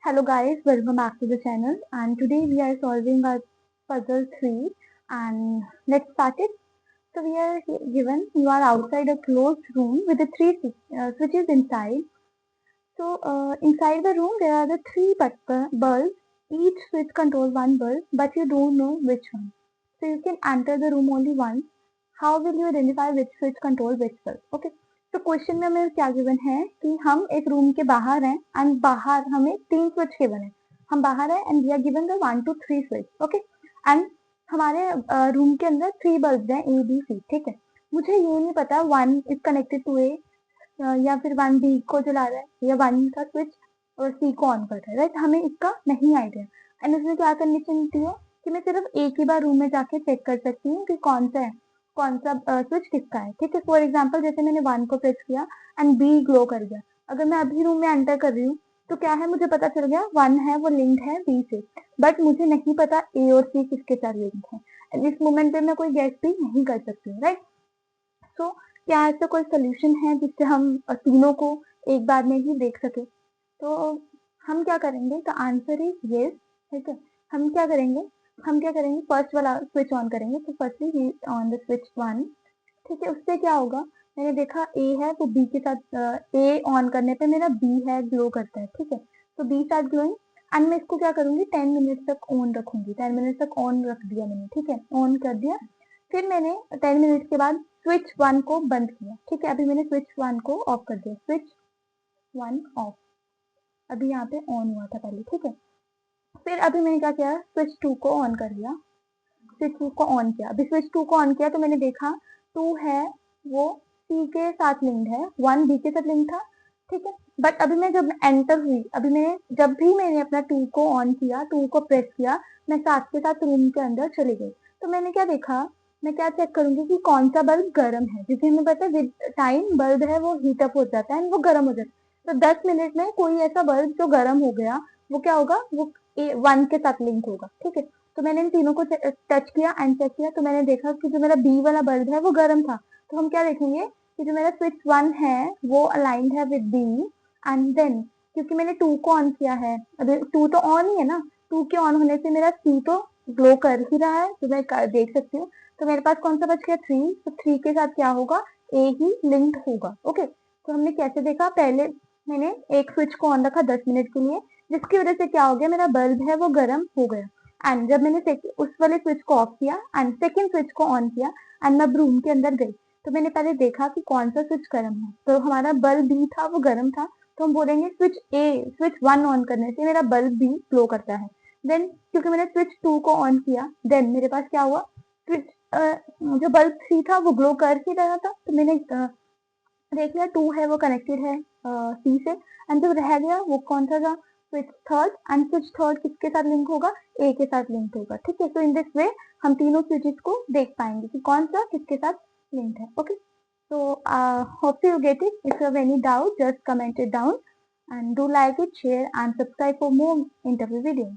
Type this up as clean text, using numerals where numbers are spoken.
Hello guys, welcome back to the channel and today we are solving our puzzle 3 and let's start it. So we are given you are outside a closed room with the three switches inside. So inside the room there are the three bulbs, each switch controls one bulb but you don't know which one. So you can enter the room only once. How will you identify which switch controls which bulb? Okay. तो question में हमें क्या given है कि हम एक room के बाहर हैं एंड बाहर हमें तीन स्विच गिवन है. हम बाहर हैं and we are given the 1 2 3 switch. Okay. And हमारे रूम के अंदर थ्री बल्ब हैं ए बी सी. ठीक है. मुझे ये नहीं पता वन इज कनेक्टेड टू ए या फिर वन बी को जला रहा है या वन का स्विच और सी को ऑन कर रहा है. राइट. हमें इसका नहीं आइडिया. एंड उसमें क्या कंडीशन होती है कि मैं सिर्फ एक ही बार रूम में जाके चेक कर सकती हूँ कि कौन सा है, कौन सा स्विच किसका है. ठीक है. फॉर एग्जाम्पल जैसे मैंने वन को प्रेस किया एंड बी ग्लो कर गया. अगर मैं अभी रूम में एंटर कर रही हूँ तो क्या है, मुझे पता चल गया वन है वो लिंक्ड है बी से, बट मुझे नहीं पता ए और सी किसके साथ लिंक है. एंड इस मोमेंट पे मैं कोई गेस भी नहीं कर सकती हूँ. राइट. सो क्या ऐसा कोई सोल्यूशन है जिससे हम तीनों को एक बार में ही देख सके? तो हम क्या करेंगे, द आंसर इज येस. ठीक है. हम क्या करेंगे फर्स्ट वाला स्विच ऑन करेंगे. तो firstly we on the switch one. ठीक है. उससे क्या होगा, मैंने देखा ए है वो बी के साथ, ए ऑन करने पे मेरा बी है ग्लो करता है. ठीक है. तो बी स्टार्ट ग्लोइंग एंड मैं इसको क्या करूंगी 10 मिनट तक ऑन रखूंगी. 10 मिनट तक ऑन रख दिया मैंने. ठीक है. ऑन कर दिया. फिर मैंने 10 मिनट के बाद स्विच वन को बंद किया. ठीक है. अभी मैंने स्विच वन को ऑफ कर दिया. Switch one of. अभी यहाँ पे ऑन हुआ था पहले. ठीक है. फिर अभी मैंने क्या किया, स्विच टू को ऑन कर लिया. स्विच टू को ऑन किया. अभी स्विच टू को ऑन किया तो मैंने देखा टू है वो सी के साथ लिंक्ड है, वन बी के साथ लिंक था. ठीक है. बट अभी मैं जब एंटर हुई, अभी मैंने जब भी मैंने अपना टू को ऑन किया, टू को प्रेस किया, मैं साथ के साथ रूम के अंदर चली गई. तो मैंने क्या देखा, मैं क्या चेक करूंगी कि कौन सा बल्ब गर्म है, क्योंकि हमें पता है विद टाइम बल्ब है वो हीट अप हो जाता है एंड वो गर्म हो जाता है. तो 10 मिनट में कोई ऐसा बल्ब जो गर्म हो गया वो क्या होगा, वो वन के साथ लिंक होगा. ठीक है. तो मैंने इन तीनों को टच किया एंड चेक किया तो मैंने देखा कि जो मेरा बी वाला बल्ब है वो गर्म था. तो हम क्या देखेंगे कि जो मेरा स्विच वन है वो अलाइंड है विद बी. एंड देन क्योंकि मैंने टू को ऑन किया है, अभी टू तो ऑन ही है ना, टू के ऑन होने से मेरा सी तो ग्लो कर ही रहा है तो मैं देख सकती हूँ. तो मेरे पास कौन सा बच गया, थ्री. तो थ्री के साथ क्या होगा, ए ही लिंक्ड होगा. ओके. तो हमने कैसे देखा, पहले मैंने एक स्विच को ऑन रखा 10 मिनट के लिए, जिसकी वजह से क्या हो गया, मेरा बल्ब है वो गर्म हो गया. एंड जब मैंने उस वाले स्विच को ऑफ किया एंड सेकेंड स्विच को ऑन किया एंड मैं रूम के अंदर गई तो मैंने पहले देखा कि कौन सा स्विच गर्म है. तो हमारा बल्ब बी था वो गर्म था. तो हम बोलेंगे स्विच वन ऑन करने से मेरा बल्ब भी ग्लो करता है. देन क्योंकि मैंने स्विच टू को ऑन किया, देन मेरे पास क्या हुआ, स्विच जो बल्ब थ्री था वो ग्लो कर ही रहा था. तो मैंने देख लिया टू है वो कनेक्टेड है सी से. एंड जो रह गया वो कौन सा था, switch third. And switch third किसके साथ लिंक होगा, ए के साथ लिंक होगा. ठीक है. सो इन दिस वे हम तीनों स्विचेस को देख पाएंगे कि कौन सा किसके साथ लिंक है. Okay. So hope you get it. If you have any doubt, just comment it down and do like it, share and subscribe for more interview videos.